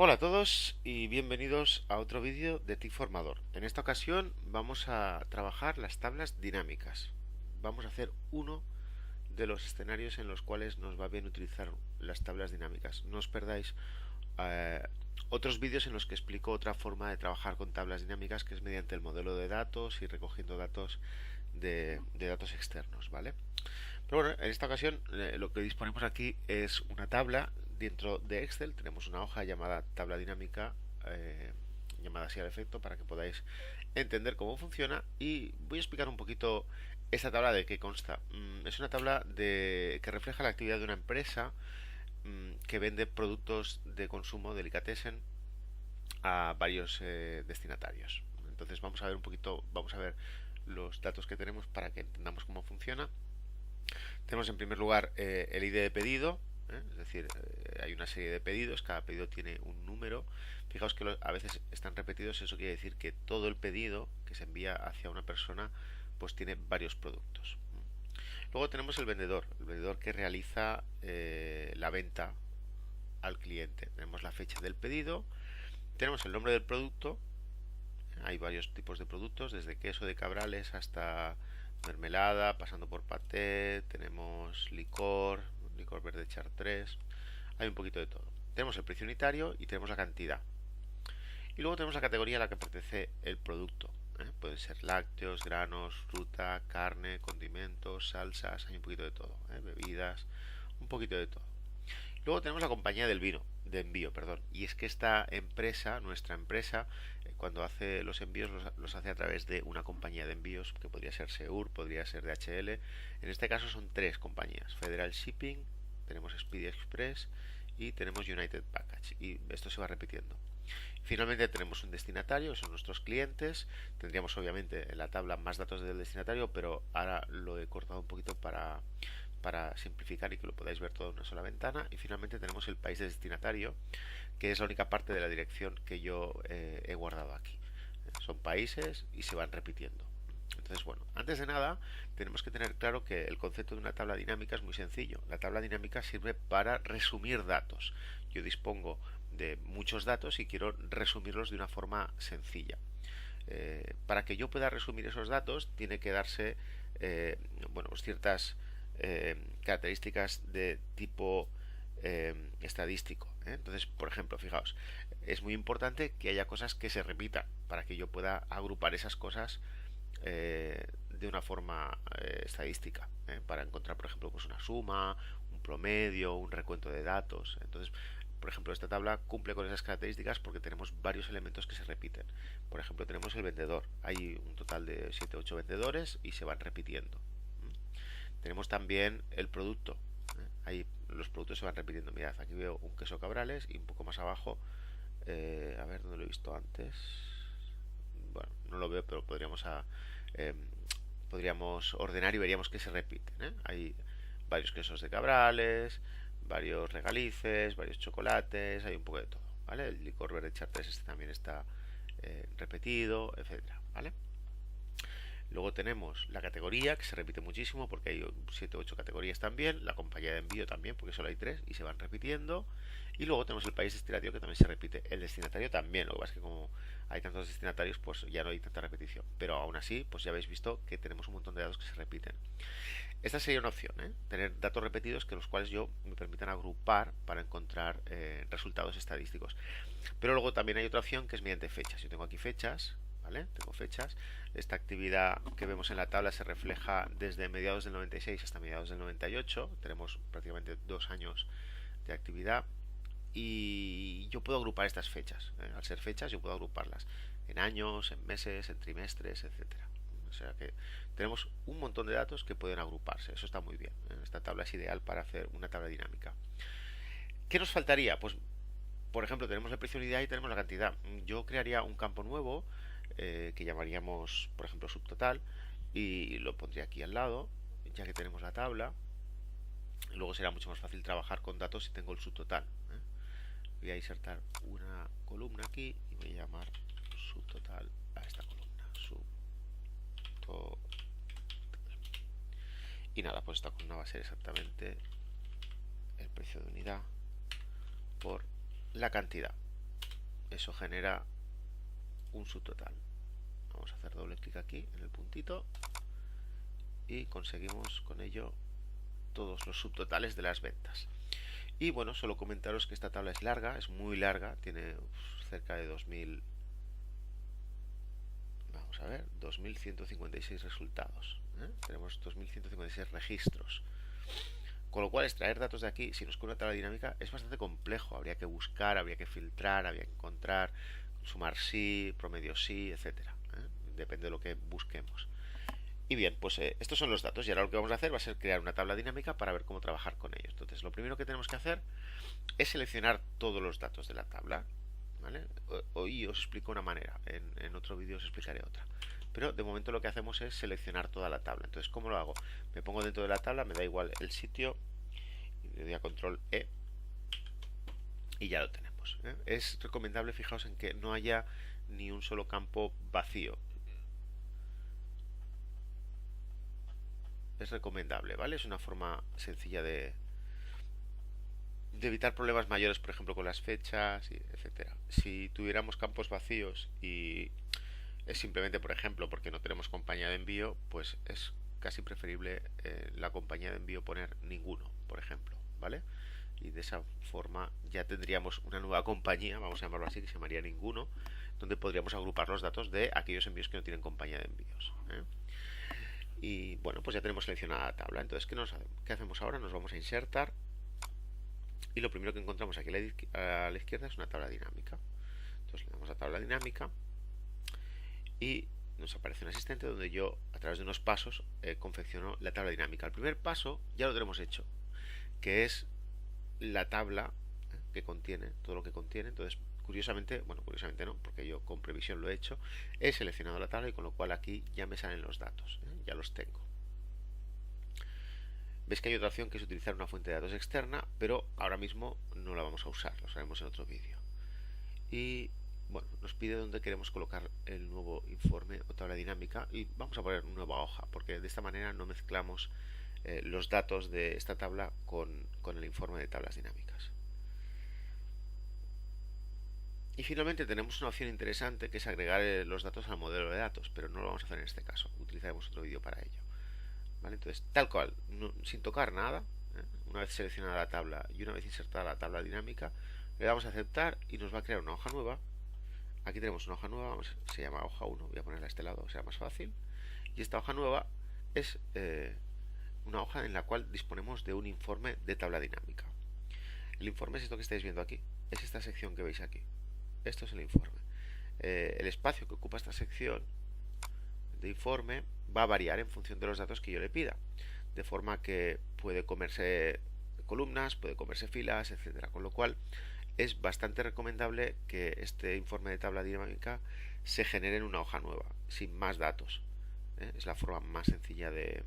Hola a todos y bienvenidos a otro vídeo de TIC Formador. En esta ocasión vamos a trabajar las tablas dinámicas. Vamos a hacer uno de los escenarios en los cuales nos va bien utilizar las tablas dinámicas. No os perdáis eh, otros vídeos en los que explico otra forma de trabajar con tablas dinámicas, que es mediante el modelo de datos y recogiendo datos de datos externos, ¿vale? Pero bueno, en esta ocasión lo que disponemos aquí es una tabla dentro de Excel. Tenemos una hoja llamada tabla dinámica, llamada así al efecto, para que podáis entender cómo funciona. Y voy a explicar un poquito esta tabla de qué consta. Es una tabla que refleja la actividad de una empresa que vende productos de consumo delicatessen a varios destinatarios. Entonces vamos a ver un poquito, vamos a ver los datos que tenemos para que entendamos cómo funciona. Tenemos en primer lugar el ID de pedido, es decir, hay una serie de pedidos, cada pedido tiene un número. Fijaos que a veces están repetidos, eso quiere decir que todo el pedido que se envía hacia una persona pues tiene varios productos. Luego tenemos el vendedor que realiza la venta al cliente. Tenemos la fecha del pedido, tenemos el nombre del producto. Hay varios tipos de productos, desde queso de Cabrales hasta mermelada, pasando por paté, tenemos licor, licor verde Chartres, hay un poquito de todo. Tenemos el precio unitario y tenemos la cantidad. Y luego tenemos la categoría a la que pertenece el producto. Pueden ser lácteos, granos, fruta, carne, condimentos, salsas, hay un poquito de todo. Bebidas, un poquito de todo. Luego tenemos la compañía del vino, de envío, perdón. Y es que esta empresa, nuestra empresa, cuando hace los envíos los hace a través de una compañía de envíos, que podría ser Seur, podría ser DHL. En este caso son tres compañías: Federal Shipping, tenemos Speedy Express y tenemos United Package. Y esto se va repitiendo. Finalmente tenemos un destinatario, que son nuestros clientes. Tendríamos obviamente en la tabla más datos del destinatario, pero ahora lo he cortado un poquito para simplificar y que lo podáis ver todo en una sola ventana. Y finalmente tenemos el país de destinatario, que es la única parte de la dirección que yo he guardado aquí. Son países y se van repitiendo. Entonces, bueno, antes de nada, tenemos que tener claro que el concepto de una tabla dinámica es muy sencillo. La tabla dinámica sirve para resumir datos. Yo dispongo de muchos datos y quiero resumirlos de una forma sencilla. Para que yo pueda resumir esos datos, tiene que darse bueno, pues ciertas características de tipo estadístico. Entonces, por ejemplo, fijaos, es muy importante que haya cosas que se repitan para que yo pueda agrupar esas cosas de una forma estadística, para encontrar, por ejemplo, pues una suma, un promedio, un recuento de datos. Entonces, por ejemplo, esta tabla cumple con esas características porque tenemos varios elementos que se repiten. Por ejemplo, tenemos el vendedor. Hay un total de 7 u 8 vendedores y se van repitiendo. Tenemos también el producto. Ahí los productos se van repitiendo. Mirad, aquí veo un queso Cabrales y un poco más abajo, a ver dónde lo he visto antes. Bueno, no lo veo, pero eh, podríamos ordenar y veríamos que se repiten. Hay varios quesos de Cabrales, varios regalices, varios chocolates, hay un poco de todo, ¿vale? El licor verde Chartres este también está repetido, etcétera, ¿vale? Luego tenemos la categoría, que se repite muchísimo porque hay 7 u 8 categorías también. La compañía de envío también, porque solo hay 3 y se van repitiendo. Y luego tenemos el país destinatario, que también se repite. El destinatario también, lo que pasa es que como hay tantos destinatarios, pues ya no hay tanta repetición. Pero aún así, pues ya habéis visto que tenemos un montón de datos que se repiten. Esta sería una opción, tener datos repetidos que los cuales yo me permitan agrupar para encontrar resultados estadísticos. Pero luego también hay otra opción que es mediante fechas. Yo tengo aquí fechas, ¿vale? Tengo fechas. Esta actividad que vemos en la tabla se refleja desde mediados del 96 hasta mediados del 98. Tenemos prácticamente 2 años de actividad. Y yo puedo agrupar estas fechas. Al ser fechas, yo puedo agruparlas en años, en meses, en trimestres, etcétera. O sea que tenemos un montón de datos que pueden agruparse. Eso está muy bien. Esta tabla es ideal para hacer una tabla dinámica. ¿Qué nos faltaría? Pues, por ejemplo, tenemos la precio unidad y tenemos la cantidad. Yo crearía un campo nuevo que llamaríamos, por ejemplo, subtotal, y lo pondría aquí al lado, ya que tenemos la tabla. Luego será mucho más fácil trabajar con datos si tengo el subtotal. Voy a insertar una columna aquí y voy a llamar subtotal a esta columna. Subtotal. Y nada, pues esta columna va a ser exactamente el precio de unidad por la cantidad. eso genera un subtotal. Vamos a hacer doble clic aquí en el puntito y conseguimos con ello todos los subtotales de las ventas. Y bueno, solo comentaros que esta tabla es larga, es muy larga, tiene cerca de 2000, vamos a ver, 2156 resultados, ¿eh? Tenemos 2156 registros. Con lo cual extraer datos de aquí, si nos con una tabla dinámica, es bastante complejo. Habría que buscar, habría que filtrar, habría que encontrar, sumar sí, promedio sí, etcétera, ¿eh? Depende de lo que busquemos. Y bien, pues estos son los datos y ahora lo que vamos a hacer va a ser crear una tabla dinámica para ver cómo trabajar con ellos. Entonces, lo primero que tenemos que hacer es seleccionar todos los datos de la tabla, ¿vale? Hoy os explico una manera, en otro vídeo os explicaré otra. Pero de momento lo que hacemos es seleccionar toda la tabla. Entonces, ¿cómo lo hago? Me pongo dentro de la tabla, me da igual el sitio, y le doy a control E y ya lo tenemos, ¿eh? Es recomendable, fijaos en que no haya ni un solo campo vacío. Es recomendable, ¿vale? Es una forma sencilla de evitar problemas mayores, por ejemplo, con las fechas, etcétera. Si tuviéramos campos vacíos y es simplemente, por ejemplo, porque no tenemos compañía de envío, pues es casi preferible la compañía de envío poner ninguno, por ejemplo, ¿vale? Y de esa forma ya tendríamos una nueva compañía, vamos a llamarlo así, que se llamaría ninguno, donde podríamos agrupar los datos de aquellos envíos que no tienen compañía de envíos, ¿eh? Y bueno, pues ya tenemos seleccionada la tabla. Entonces, ¿qué hacemos ahora? Nos vamos a insertar y lo primero que encontramos aquí a la izquierda es una tabla dinámica. Entonces le damos a tabla dinámica y nos aparece un asistente donde yo, a través de unos pasos, confecciono la tabla dinámica. El primer paso ya lo tenemos hecho, que es la tabla que contiene, todo lo que contiene. Entonces, curiosamente, bueno, curiosamente no, porque yo con previsión lo he hecho, he seleccionado la tabla y con lo cual aquí ya me salen los datos, ya los tengo. Veis que hay otra opción que es utilizar una fuente de datos externa, pero ahora mismo no la vamos a usar, lo haremos en otro vídeo. Y bueno, nos pide dónde queremos colocar el nuevo informe o tabla dinámica y vamos a poner una nueva hoja, porque de esta manera no mezclamos los datos de esta tabla con el informe de tablas dinámicas. Y finalmente tenemos una opción interesante que es agregar los datos al modelo de datos, pero no lo vamos a hacer en este caso, utilizaremos otro vídeo para ello. ¿Vale? Entonces, tal cual, sin tocar nada, una vez seleccionada la tabla y una vez insertada la tabla dinámica, le damos a aceptar y nos va a crear una hoja nueva. Aquí tenemos una hoja nueva, se llama hoja 1, voy a ponerla a este lado, será más fácil. Y esta hoja nueva es una hoja en la cual disponemos de un informe de tabla dinámica. El informe es esto que estáis viendo aquí, es esta sección que veis aquí. Esto es el informe. El espacio que ocupa esta sección de informe va a variar en función de los datos que yo le pida, de forma que puede comerse columnas, puede comerse filas, etcétera. Con lo cual es bastante recomendable que este informe de tabla dinámica se genere en una hoja nueva, sin más datos. Es la forma más sencilla de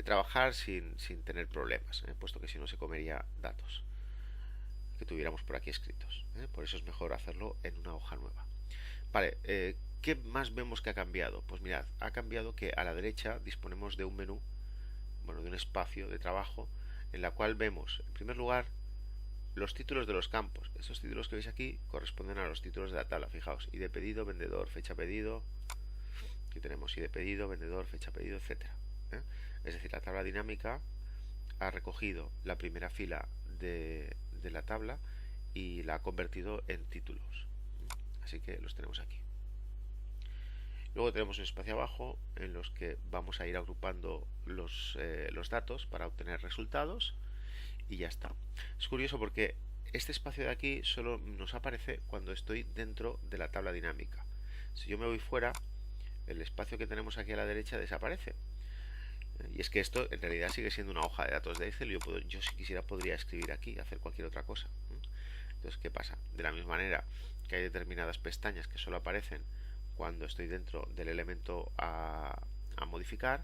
trabajar sin tener problemas, puesto que si no se comería datos que tuviéramos por aquí escritos. Por eso es mejor hacerlo en una hoja nueva. Vale, ¿qué más vemos que ha cambiado? Pues mirad, ha cambiado que a la derecha disponemos de un menú, bueno, de un espacio de trabajo, en la cual vemos, en primer lugar, los títulos de los campos. Estos títulos que veis aquí corresponden a los títulos de la tabla, fijaos, ID pedido, vendedor, fecha pedido. Aquí tenemos ID pedido, vendedor, fecha pedido, etcétera. Es decir, la tabla dinámica ha recogido la primera fila de la tabla y la ha convertido en títulos. Así que los tenemos aquí. Luego tenemos un espacio abajo en los que vamos a ir agrupando los datos para obtener resultados y ya está. Es curioso porque este espacio de aquí solo nos aparece cuando estoy dentro de la tabla dinámica. Si yo me voy fuera, el espacio que tenemos aquí a la derecha desaparece. Y es que esto en realidad sigue siendo una hoja de datos de Excel. Yo si quisiera podría escribir aquí, hacer cualquier otra cosa. Entonces, ¿qué pasa? De la misma manera que hay determinadas pestañas que solo aparecen cuando estoy dentro del elemento a modificar,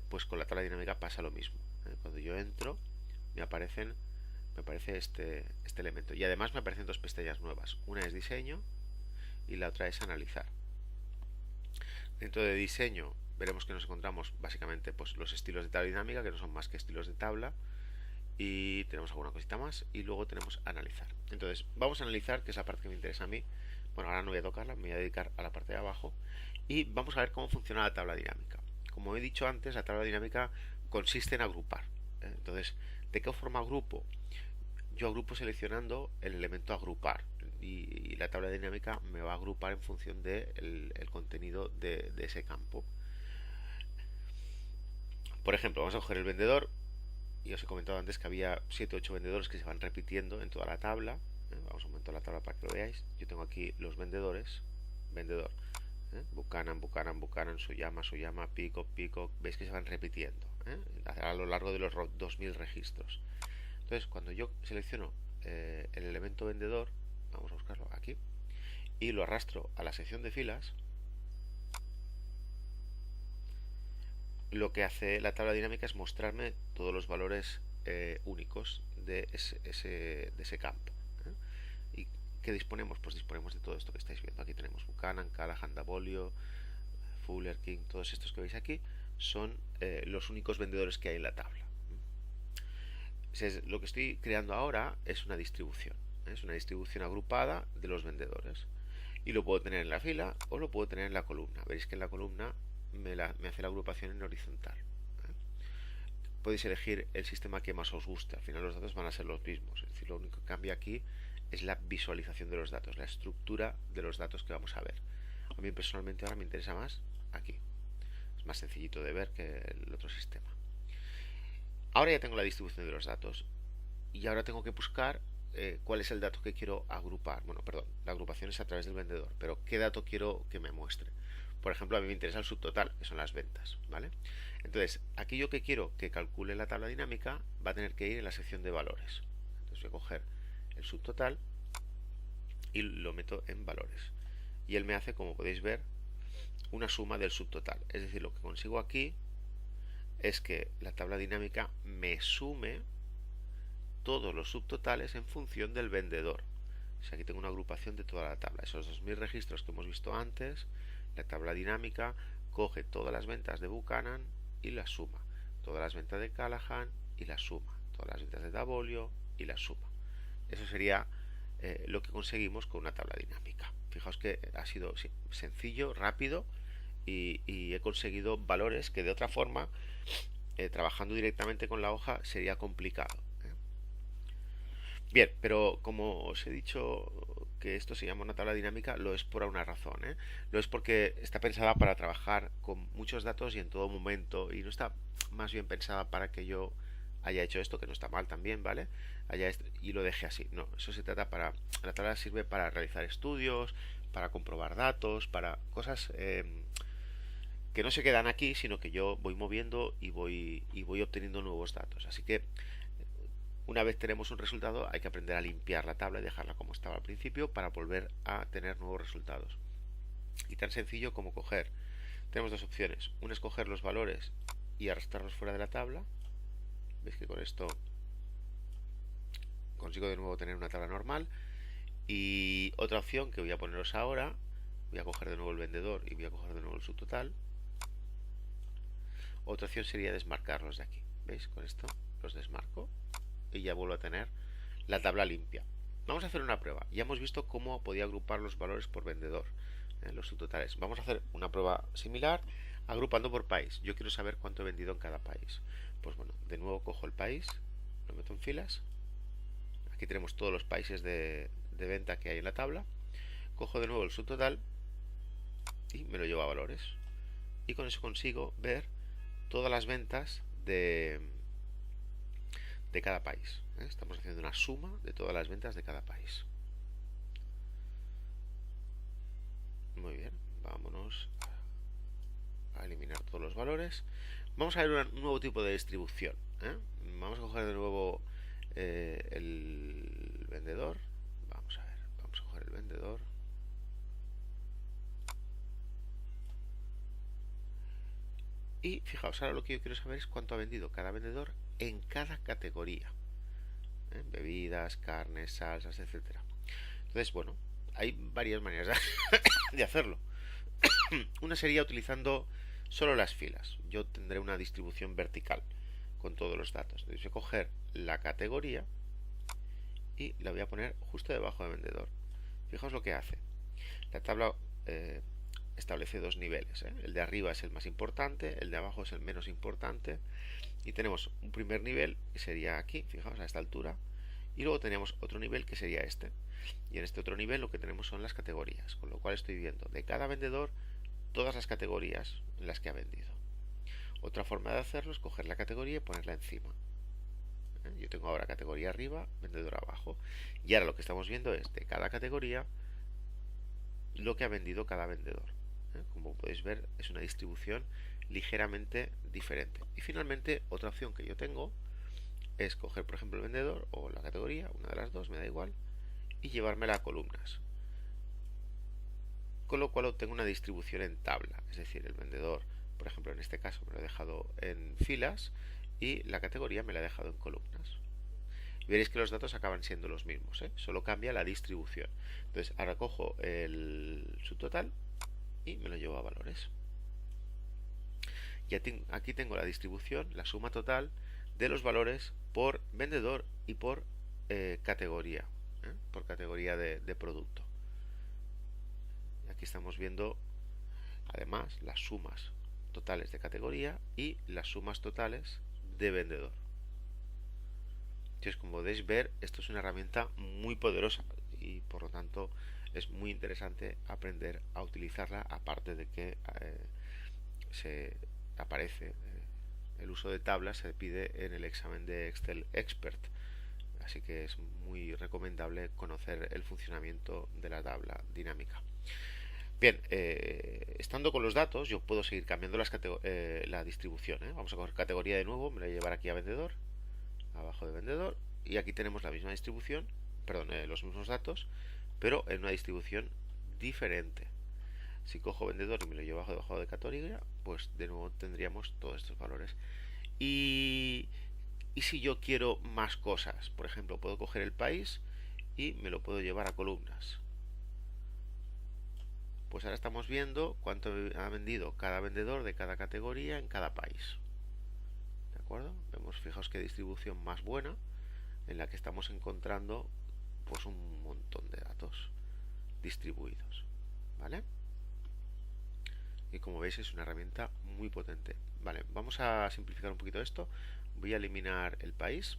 pues con la tabla dinámica pasa lo mismo. Cuando yo entro, me aparece este elemento. Y además me aparecen dos pestañas nuevas. Una es diseño y la otra es analizar. Dentro de diseño veremos que nos encontramos básicamente pues los estilos de tabla dinámica, que no son más que estilos de tabla, y tenemos alguna cosita más y luego tenemos analizar. Entonces vamos a analizar, que es la parte que me interesa a mí. Bueno, ahora no voy a tocarla, me voy a dedicar a la parte de abajo y vamos a ver cómo funciona la tabla dinámica. Como he dicho antes, la tabla dinámica consiste en agrupar. Entonces, ¿de qué forma agrupo? Yo agrupo seleccionando el elemento agrupar y la tabla dinámica me va a agrupar en función del el contenido de ese campo. Por ejemplo, vamos a coger el vendedor y os he comentado antes que había 7 o 8 vendedores que se van repitiendo en toda la tabla. Vamos a aumentar la tabla para que lo veáis. Yo tengo aquí los vendedores. Vendedor. Buchanan, Buchanan, Buchanan, Suyama, Suyama, Peacock, Peacock. Veis que se van repitiendo a lo largo de los 2000 registros. Entonces, cuando yo selecciono el elemento vendedor, vamos a buscarlo aquí, y lo arrastro a la sección de filas, lo que hace la tabla dinámica es mostrarme todos los valores únicos de ese campo. ¿Y qué disponemos? Pues disponemos de todo esto que estáis viendo. Aquí tenemos Buchanan, Callahan, Davolio, Fuller, King, todos estos que veis aquí son los únicos vendedores que hay en la tabla. Lo que estoy creando ahora es una distribución. Es una distribución agrupada de los vendedores. Y lo puedo tener en la fila o lo puedo tener en la columna. Veréis que en la columna me hace la agrupación en horizontal. Podéis elegir el sistema que más os guste. Al final los datos van a ser los mismos. Es decir, lo único que cambia aquí es la visualización de los datos, la estructura de los datos que vamos a ver. A mí personalmente ahora me interesa más aquí. Es más sencillito de ver que el otro sistema. Ahora ya tengo la distribución de los datos y ahora tengo que buscar cuál es el dato que quiero agrupar. Bueno, perdón, la agrupación es a través del vendedor, pero ¿qué dato quiero que me muestre? Por ejemplo, a mí me interesa el subtotal, que son las ventas, ¿vale? Entonces, aquello que quiero que calcule la tabla dinámica va a tener que ir en la sección de valores. Entonces voy a coger el subtotal y lo meto en valores. Y él me hace, como podéis ver, una suma del subtotal. Es decir, lo que consigo aquí es que la tabla dinámica me sume todos los subtotales en función del vendedor. O sea, aquí tengo una agrupación de toda la tabla. Esos 2000 registros que hemos visto antes, la tabla dinámica coge todas las ventas de Buchanan y las suma. Todas las ventas de Callahan y las suma. Todas las ventas de Davolio y las suma. Eso sería lo que conseguimos con una tabla dinámica. Fijaos que ha sido sencillo, rápido y he conseguido valores que de otra forma trabajando directamente con la hoja sería complicado. Bien, pero como os he dicho que esto se llama una tabla dinámica, lo es por una razón. Lo es porque está pensada para trabajar con muchos datos y en todo momento, y no está más bien pensada para que yo haya hecho esto, que no está mal también, ¿vale? Y lo deje así. No, eso se trata para... La tabla sirve para realizar estudios, para comprobar datos, para cosas que no se quedan aquí, sino que yo voy moviendo y voy obteniendo nuevos datos. Así que una vez tenemos un resultado, hay que aprender a limpiar la tabla y dejarla como estaba al principio para volver a tener nuevos resultados. Y tan sencillo como coger, tenemos dos opciones. Una es coger los valores y arrastrarlos fuera de la tabla. Veis que con esto consigo de nuevo tener una tabla normal. Y otra opción que voy a poneros ahora, voy a coger de nuevo el vendedor y voy a coger de nuevo el subtotal. Otra opción sería desmarcarlos de aquí. ¿Veis? Con esto los desmarco y ya vuelvo a tener la tabla limpia. Vamos a hacer una prueba. Ya hemos visto cómo podía agrupar los valores por vendedor, los subtotales. Vamos a hacer una prueba similar agrupando por país. Yo quiero saber cuánto he vendido en cada país. Pues bueno, de nuevo cojo el país, lo meto en filas. Aquí tenemos todos los países de venta que hay en la tabla. Cojo de nuevo el subtotal y me lo llevo a valores. Y con eso consigo ver todas las ventas de cada país. Estamos haciendo una suma de todas las ventas de cada país. Muy bien, vámonos a eliminar todos los valores. Vamos a ver un nuevo tipo de distribución. Vamos a coger de nuevo el vendedor. Vamos a ver, vamos a coger el vendedor. Y fijaos, ahora lo que yo quiero saber es cuánto ha vendido cada vendedor en cada categoría. Bebidas, carnes, salsas, etcétera. Entonces, bueno, hay varias maneras de hacerlo. Una sería utilizando solo las filas. Yo tendré una distribución vertical con todos los datos. Entonces voy a coger la categoría y la voy a poner justo debajo de vendedor. Fijaos lo que hace. La tabla establece dos niveles, ¿eh? El de arriba es el más importante, el de abajo es el menos importante, y tenemos un primer nivel que sería aquí, fijaos, a esta altura, y luego tenemos otro nivel que sería este, y en este otro nivel lo que tenemos son las categorías, con lo cual estoy viendo de cada vendedor todas las categorías en las que ha vendido. Otra forma de hacerlo es coger la categoría y ponerla encima. Yo tengo ahora categoría arriba, vendedor abajo, y ahora lo que estamos viendo es de cada categoría lo que ha vendido cada vendedor. Como podéis ver, es una distribución ligeramente diferente. Y finalmente, otra opción que yo tengo es coger, por ejemplo, el vendedor o la categoría, una de las dos, me da igual, y llevármela a columnas. Con lo cual obtengo una distribución en tabla, es decir, el vendedor, por ejemplo, en este caso me lo he dejado en filas y la categoría me la he dejado en columnas. Veréis que los datos acaban siendo los mismos, ¿eh? Solo cambia la distribución. Entonces ahora cojo el subtotal y me lo llevo a valores. Y aquí tengo la distribución, la suma total de los valores por vendedor y por categoría, por categoría de producto. Aquí estamos viendo además las sumas totales de categoría y las sumas totales de vendedor. Entonces, como podéis ver, esto es una herramienta muy poderosa y por lo tanto es muy interesante aprender a utilizarla, aparte de que se aparece el uso de tablas, se pide en el examen de Excel Expert, así que es muy recomendable conocer el funcionamiento de la tabla dinámica. Bien, estando con los datos yo puedo seguir cambiando la distribución, Vamos a coger categoría de nuevo, me la voy a llevar aquí a vendedor, abajo de vendedor, y aquí tenemos la misma distribución, perdón, los mismos datos, pero en una distribución diferente. Si cojo vendedor y me lo llevo debajo de categoría, pues de nuevo tendríamos todos estos valores. Y si yo quiero más cosas, por ejemplo, puedo coger el país y me lo puedo llevar a columnas. Pues ahora estamos viendo cuánto ha vendido cada vendedor de cada categoría en cada país. ¿De acuerdo? Vemos, fijaos qué distribución más buena, en la que estamos encontrando pues un montón de datos distribuidos. ¿Vale? Y como veis es una herramienta muy potente. Vale, vamos a simplificar un poquito esto. Voy a eliminar el país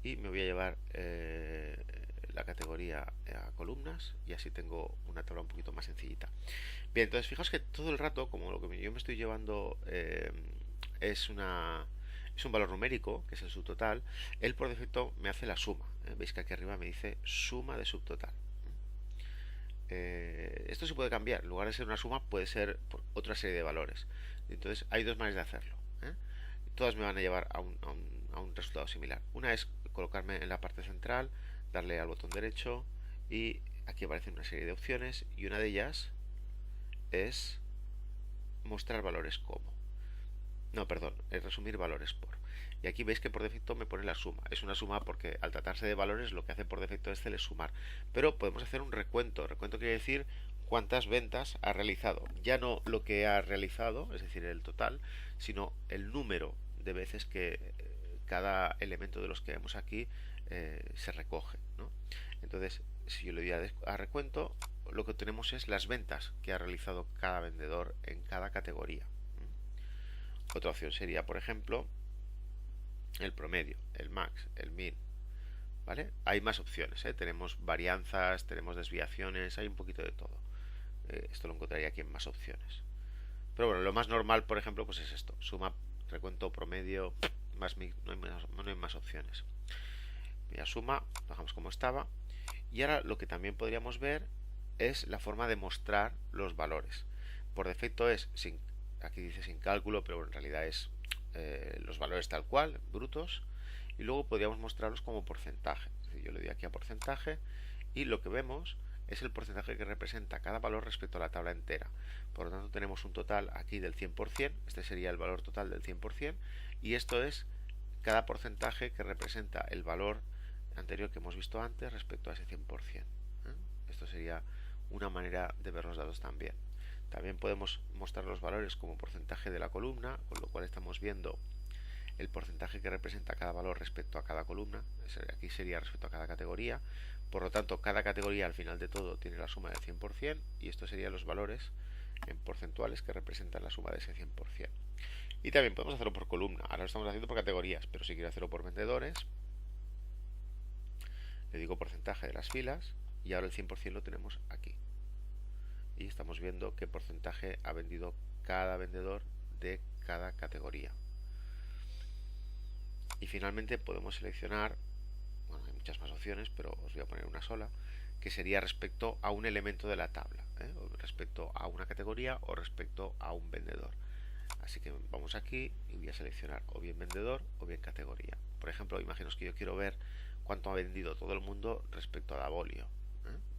y me voy a llevar la categoría a columnas, y así tengo una tabla un poquito más sencillita. Bien, entonces fijaos que todo el rato, como lo que yo me estoy llevando es un valor numérico, que es el subtotal, él por defecto me hace la suma. Veis que aquí arriba me dice suma de subtotal. Esto se puede cambiar, en lugar de ser una suma puede ser por otra serie de valores. Entonces hay dos maneras de hacerlo. Todas me van a llevar a un resultado similar. Una es colocarme en la parte central, darle al botón derecho y aquí aparecen una serie de opciones, y una de ellas es mostrar valores como. No, perdón, es resumir valores por. Y aquí veis que por defecto me pone la suma. Es una suma porque al tratarse de valores lo que hace por defecto Excel es sumar. Pero podemos hacer un recuento. Recuento quiere decir cuántas ventas ha realizado. Ya no lo que ha realizado, es decir, el total, sino el número de veces que cada elemento de los que vemos aquí se recoge, ¿no? Entonces, si yo le doy a recuento, lo que tenemos es las ventas que ha realizado cada vendedor en cada categoría. Otra opción sería, por ejemplo, el promedio, el max, el min. ¿Vale? Hay más opciones, tenemos varianzas, tenemos desviaciones, hay un poquito de todo. Esto lo encontraría aquí en más opciones. Pero bueno, lo más normal, por ejemplo, pues es esto: suma, recuento, promedio, más min, no hay más opciones. Ya suma, bajamos como estaba. Y ahora lo que también podríamos ver es la forma de mostrar los valores. Por defecto es sin, aquí dice sin cálculo, pero en realidad es los valores tal cual, brutos, y luego podríamos mostrarlos como porcentaje. Es decir, yo le doy aquí a porcentaje y lo que vemos es el porcentaje que representa cada valor respecto a la tabla entera. Por lo tanto tenemos un total aquí del 100%, este sería el valor total del 100%, y esto es cada porcentaje que representa el valor anterior que hemos visto antes respecto a ese 100%. Esto sería una manera de ver los datos también. También podemos mostrar los valores como porcentaje de la columna, con lo cual estamos viendo el porcentaje que representa cada valor respecto a cada columna. Aquí sería respecto a cada categoría. Por lo tanto, cada categoría al final de todo tiene la suma del 100% y estos serían los valores en porcentuales que representan la suma de ese 100%. Y también podemos hacerlo por columna. Ahora lo estamos haciendo por categorías, pero si quiero hacerlo por vendedores, le digo porcentaje de las filas y ahora el 100% lo tenemos aquí. Y estamos viendo qué porcentaje ha vendido cada vendedor de cada categoría. Y finalmente podemos seleccionar, bueno, hay muchas más opciones, pero os voy a poner una sola, que sería respecto a un elemento de la tabla, o respecto a una categoría o respecto a un vendedor. Así que vamos aquí y voy a seleccionar o bien vendedor o bien categoría. Por ejemplo, imaginaos que yo quiero ver cuánto ha vendido todo el mundo respecto a Davolio.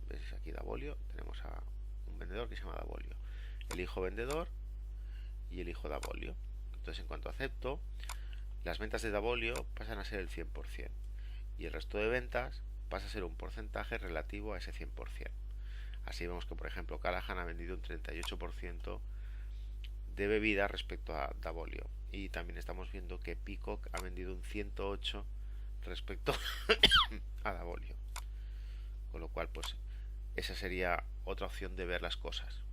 ¿Veis aquí Davolio? Tenemos a un vendedor que se llama Davolio. Elijo vendedor y elijo Davolio. Entonces, en cuanto acepto, las ventas de Davolio pasan a ser el 100% y el resto de ventas pasa a ser un porcentaje relativo a ese 100%. Así vemos que, por ejemplo, Callahan ha vendido un 38% de bebida respecto a Davolio, y también estamos viendo que Peacock ha vendido un 108 respecto a Davolio, con lo cual pues esa sería otra opción de ver las cosas,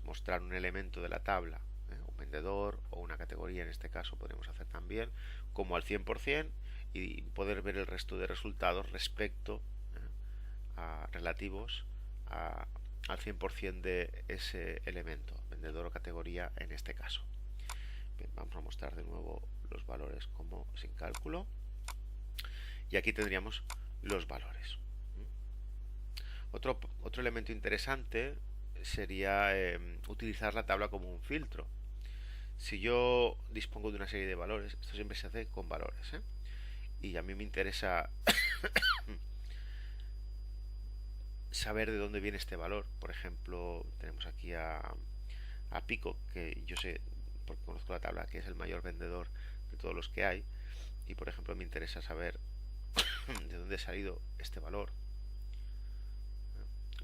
mostrar un elemento de la tabla, un vendedor o una categoría, en este caso podemos hacer también como al 100% y poder ver el resto de resultados respecto a relativos al 100% de ese elemento, vendedor o categoría en este caso. Bien, vamos a mostrar de nuevo los valores como sin cálculo y aquí tendríamos los valores. Otro elemento interesante sería utilizar la tabla como un filtro. Si yo dispongo de una serie de valores, esto siempre se hace con valores, y a mí me interesa saber de dónde viene este valor. Por ejemplo, tenemos aquí a Peacock, que yo sé, porque conozco la tabla, que es el mayor vendedor de todos los que hay, y por ejemplo me interesa saber de dónde ha salido este valor.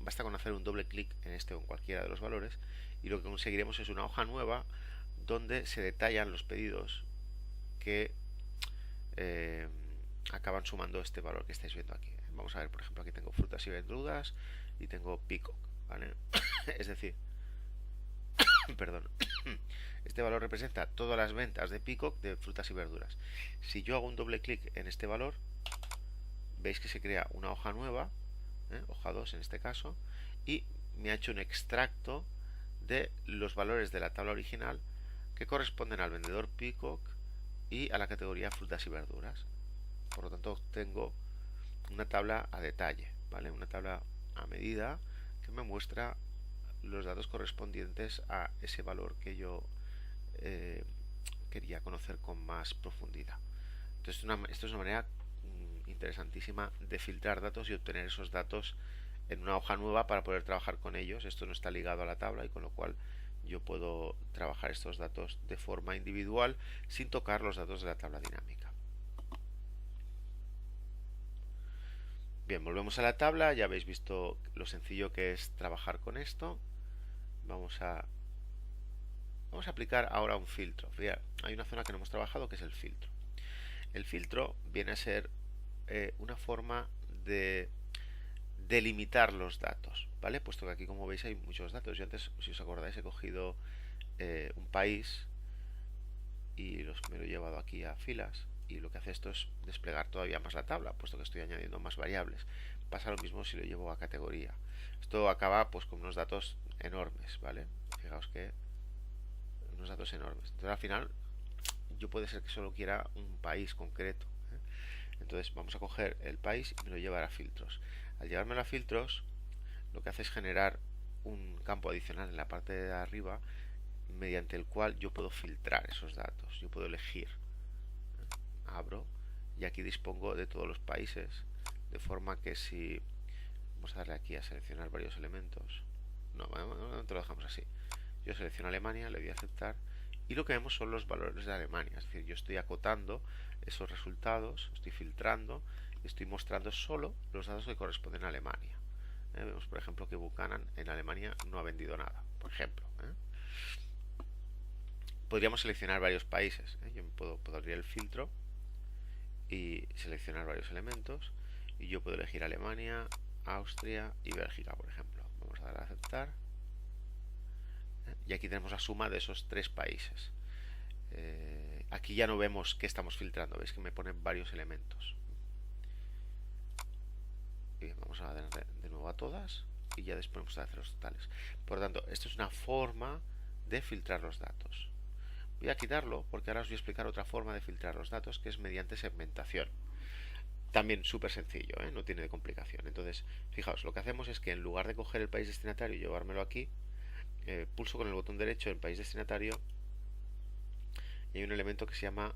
Basta con hacer un doble clic en este o en cualquiera de los valores y lo que conseguiremos es una hoja nueva donde se detallan los pedidos que acaban sumando este valor que estáis viendo aquí. Vamos a ver, por ejemplo, aquí tengo frutas y verduras y tengo Peacock, ¿vale? Es decir, perdón, este valor representa todas las ventas de Peacock de frutas y verduras. Si yo hago un doble clic en este valor, veis que se crea una hoja nueva, hoja 2 en este caso, y me ha hecho un extracto de los valores de la tabla original que corresponden al vendedor Peacock y a la categoría frutas y verduras. Por lo tanto, tengo una tabla a detalle, ¿vale? Una tabla a medida que me muestra los datos correspondientes a ese valor que yo quería conocer con más profundidad. Entonces, esto es una manera interesantísima de filtrar datos y obtener esos datos en una hoja nueva para poder trabajar con ellos. Esto no está ligado a la tabla y con lo cual yo puedo trabajar estos datos de forma individual sin tocar los datos de la tabla dinámica. Bien, volvemos a la tabla. Ya habéis visto lo sencillo que es trabajar con esto. Vamos a aplicar ahora un filtro. Hay una zona que no hemos trabajado, que es el filtro. El filtro viene a ser una forma de delimitar los datos, ¿vale? Puesto que aquí, como veis, hay muchos datos. Yo antes, si os acordáis, he cogido un país y me lo he llevado aquí a filas, y lo que hace esto es desplegar todavía más la tabla, puesto que estoy añadiendo más variables. Pasa lo mismo si lo llevo a categoría. Esto acaba pues con unos datos enormes, ¿vale? Fijaos que unos datos enormes. Entonces al final yo puede ser que solo quiera un país concreto, Entonces vamos a coger el país y me lo llevará a filtros. Al llevármelo a filtros, lo que hace es generar un campo adicional en la parte de arriba mediante el cual yo puedo filtrar esos datos. Yo puedo elegir. Abro y aquí dispongo de todos los países, de forma que si vamos a darle aquí a seleccionar varios elementos, no lo dejamos así. Yo selecciono Alemania, le doy a aceptar y lo que vemos son los valores de Alemania. Es decir, yo estoy acotando esos resultados, estoy filtrando y estoy mostrando solo los datos que corresponden a Alemania. Vemos, por ejemplo, que Buchanan en Alemania no ha vendido nada, por ejemplo. Podríamos seleccionar varios países. Yo puedo abrir el filtro y seleccionar varios elementos. Y yo puedo elegir Alemania, Austria y Bélgica, por ejemplo. Vamos a dar a aceptar. Y aquí tenemos la suma de esos 3 países. Aquí ya no vemos qué estamos filtrando. Veis que me ponen varios elementos. Y bien, vamos a dar de nuevo a todas. Y ya después vamos a hacer los totales. Por lo tanto, esto es una forma de filtrar los datos. Voy a quitarlo porque ahora os voy a explicar otra forma de filtrar los datos, que es mediante segmentación. También súper sencillo, no tiene de complicación. Entonces, fijaos, lo que hacemos es que en lugar de coger el país destinatario y llevármelo aquí, pulso con el botón derecho el país destinatario y hay un elemento que se llama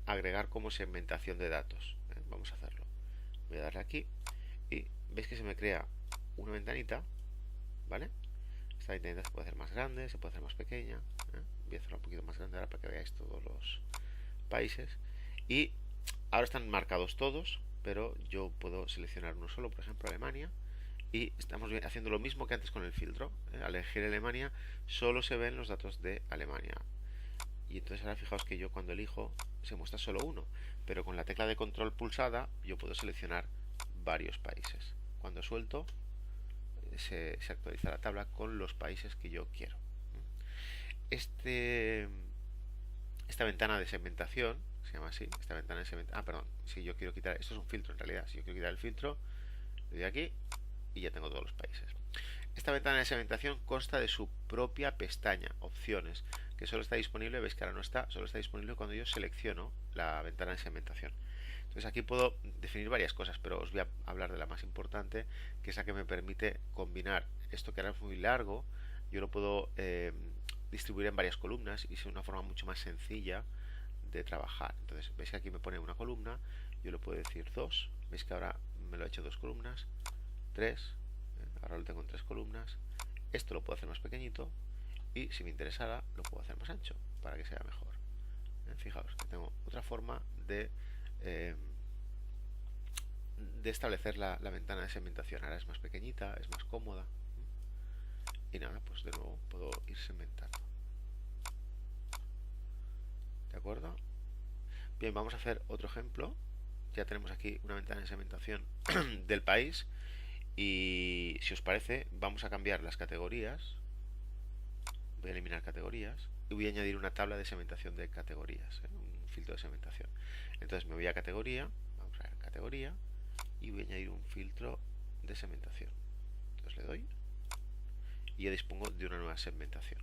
agregar como segmentación de datos. Vamos a hacerlo. Voy a darle aquí y veis que se me crea una ventanita, ¿vale? Esta ventanita se puede hacer más grande, se puede hacer más pequeña. Voy a hacerla un poquito más grande ahora para que veáis todos los países. Y ahora están marcados todos, pero yo puedo seleccionar uno solo, por ejemplo Alemania, y estamos haciendo lo mismo que antes con el filtro. Al elegir Alemania solo se ven los datos de Alemania. Y entonces ahora fijaos que yo cuando elijo se muestra solo uno, pero con la tecla de control pulsada yo puedo seleccionar varios países. Cuando suelto se actualiza la tabla con los países que yo quiero. Esta ventana de segmentación se llama así, esta ventana de segmentación. Perdón, si yo quiero quitar, esto es un filtro en realidad, si yo quiero quitar el filtro, le doy aquí y ya tengo todos los países. Esta ventana de segmentación consta de su propia pestaña, opciones, que solo está disponible, veis que ahora no está, solo está disponible cuando yo selecciono la ventana de segmentación. Entonces aquí puedo definir varias cosas, pero os voy a hablar de la más importante, que es la que me permite combinar esto que ahora es muy largo, yo lo puedo distribuir en varias columnas y es una forma mucho más sencilla de trabajar. Entonces veis que aquí me pone una columna, yo le puedo decir 2, veis que ahora me lo ha hecho 2 columnas, 3, ahora lo tengo en 3 columnas, esto lo puedo hacer más pequeñito y si me interesara lo puedo hacer más ancho para que sea mejor. Fijaos que tengo otra forma de establecer la ventana de segmentación. Ahora es más pequeñita, es más cómoda y nada, pues de nuevo puedo ir segmentando. ¿De acuerdo? Bien, vamos a hacer otro ejemplo. Ya tenemos aquí una ventana de segmentación del país y si os parece vamos a cambiar las categorías. Voy a eliminar categorías y voy a añadir una tabla de segmentación de categorías, un filtro de segmentación. Entonces me voy a categoría, vamos a ver categoría y voy a añadir un filtro de segmentación. Entonces le doy y ya dispongo de una nueva segmentación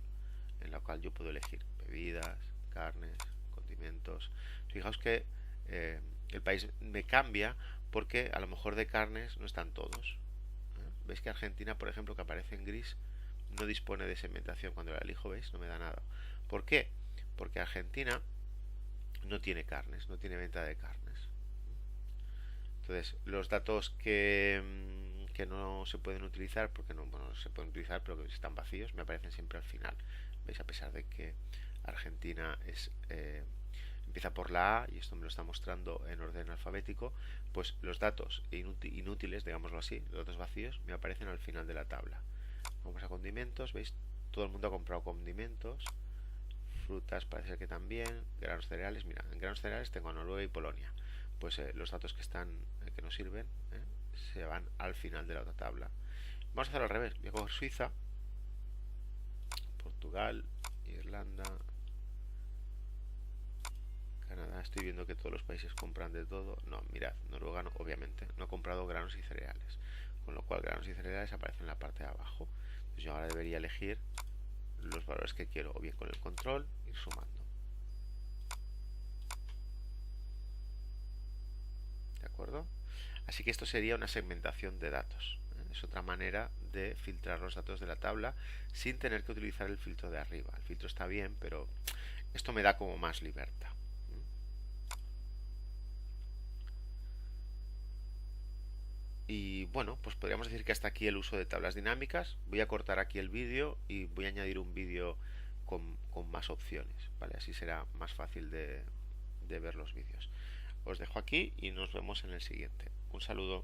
en la cual yo puedo elegir bebidas, carnes, condimentos. Fijaos que el país me cambia porque a lo mejor de carnes no están todos. Veis que Argentina, por ejemplo, que aparece en gris, no dispone de segmentación. Cuando la elijo, veis, no me da nada. ¿Por qué? Porque Argentina no tiene carnes, no tiene venta de carnes. Entonces, los datos que no se pueden utilizar, porque no se pueden utilizar, pero que están vacíos, me aparecen siempre al final. ¿Veis? A pesar de que Argentina empieza por la A y esto me lo está mostrando en orden alfabético, pues los datos inútiles, digámoslo así, los datos vacíos, me aparecen al final de la tabla. Vamos a condimentos, ¿veis? Todo el mundo ha comprado condimentos. Frutas parece que también. Granos cereales, mira, en granos cereales tengo a Noruega y Polonia. Pues los datos que que nos sirven se van al final de la otra tabla. Vamos a hacerlo al revés. Voy a coger Suiza, Portugal, Irlanda, Canadá. Estoy viendo que todos los países compran de todo. No, mirad, Noruega no, obviamente no ha comprado granos y cereales, con lo cual granos y cereales aparecen en la parte de abajo. Entonces yo ahora debería elegir los valores que quiero, o bien con el control ir sumando. ¿De acuerdo? Así que esto sería una segmentación de datos. Es otra manera de filtrar los datos de la tabla sin tener que utilizar el filtro de arriba. El filtro está bien, pero esto me da como más libertad. Y bueno, pues podríamos decir que hasta aquí el uso de tablas dinámicas. Voy a cortar aquí el vídeo y voy a añadir un vídeo con más opciones, ¿vale? Así será más fácil de ver los vídeos. Os dejo aquí y nos vemos en el siguiente. Un saludo.